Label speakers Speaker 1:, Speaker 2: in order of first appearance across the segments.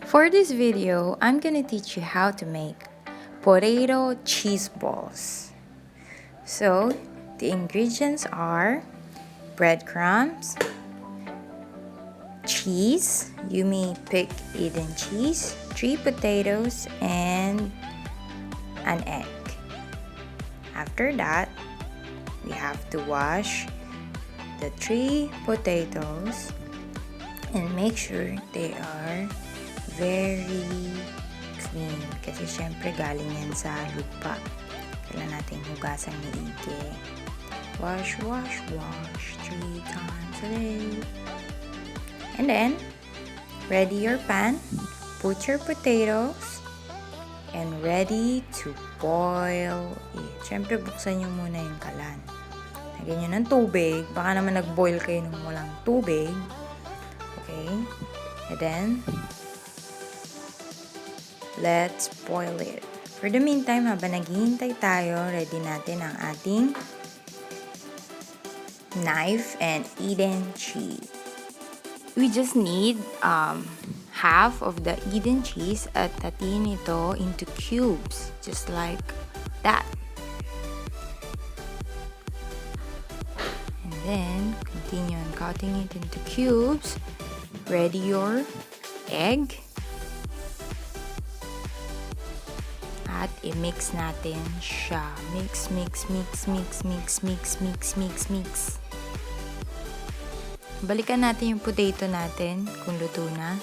Speaker 1: For this video, I'm gonna teach you how to make potato cheese balls. So, the ingredients are breadcrumbs, cheese, you may pick Eden cheese, 3 potatoes, and an egg. After that, we have to wash the 3 potatoes and make sure they are very clean kasi syempre galing yan sa lupa. Kailangan natin hugasan maigi. Wash, wash, wash 3 times a day. And then, ready your pan, put your potatoes, and ready to boil it. Syempre buksan nyo muna yung kalan. Lagyan nyo ng tubig. Baka naman nag-boil kayo ng walang tubig. Okay? And then, let's boil it. For the meantime, habang naghihintay tayo, ready natin ang ating knife and Eden cheese. We just need half of the Eden cheese at hatiin ito into cubes, just like that. And then, continue on cutting it into cubes. Ready your egg. At i-mix natin siya. Mix, mix, mix, mix, mix, mix, mix, mix, mix. Balikan natin yung potato natin kung luto na.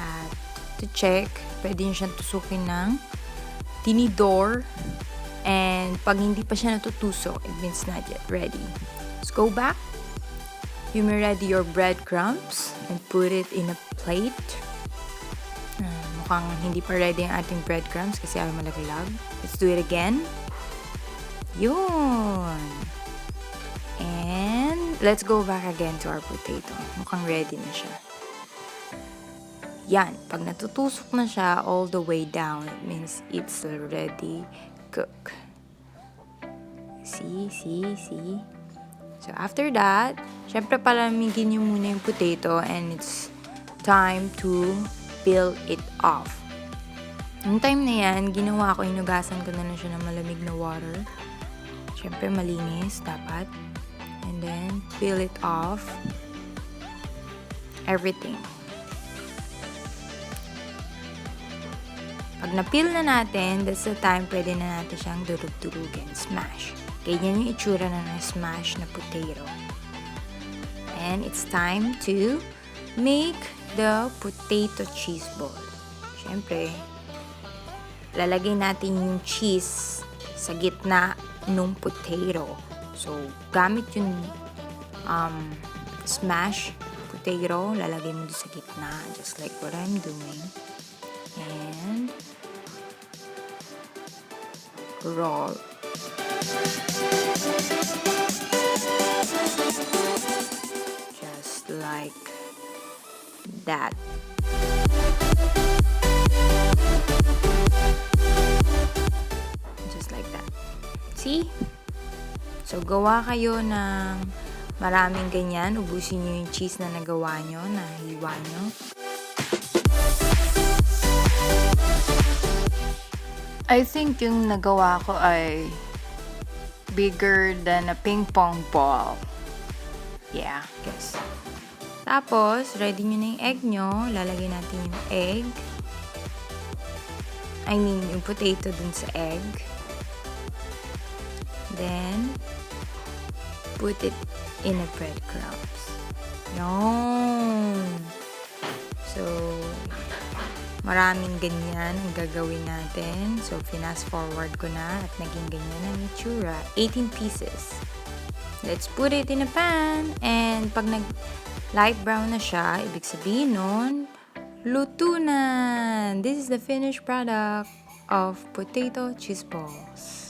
Speaker 1: At to check, pwede nyo siyang tusukin ng tinidor. And pag hindi pa siya natutusok, it means not yet ready. Let's go back. You may ready your breadcrumbs and put it in a plate. Mukhang hindi pa ready ang ating breadcrumbs kasi ayaw malaglag. Let's do it again. Yun! And let's go back again to our potato. Mukhang ready na siya. Yan. Pag natutusok na siya all the way down, it means it's already cooked. See? So after that, syempre palamigin nyo muna yung potato and it's time to peel it off. Yung time na yan, ginawa ko, inugasan ko na lang siya ng malamig na water. Syempre malinis, dapat. And then, peel it off. Everything. Pag na-peel na natin, that's the time pwede na natin siyang durug-durugin. Smash. Ganyan yung itsura na ng smash na potato. And it's time to make the potato cheese ball. Siyempre, lalagay natin yung cheese sa gitna ng potato. So, gamit yung smash potato, lalagay mo sa gitna, just like what I'm doing. And roll. Just like that. Just like that. See? So, gawa kayo ng maraming ganyan. Ubusin nyo yung cheese na nagawa nyo, na hiwa nyo. I think yung nagawa ko ay bigger than a ping pong ball. Yeah, guess. Tapos, ready nyo na yung egg nyo. Lalagay natin yung egg. yung potato dun sa egg. Then, put it in a breadcrumbs. Yun. So, maraming ganyan ang gagawin natin. So, fast forward ko na at naging ganyan ang itsura. 18 pieces. Let's put it in a pan. And pag light brown na siya, ibig sabihin nun, luto na! This is the finished product of potato cheese balls.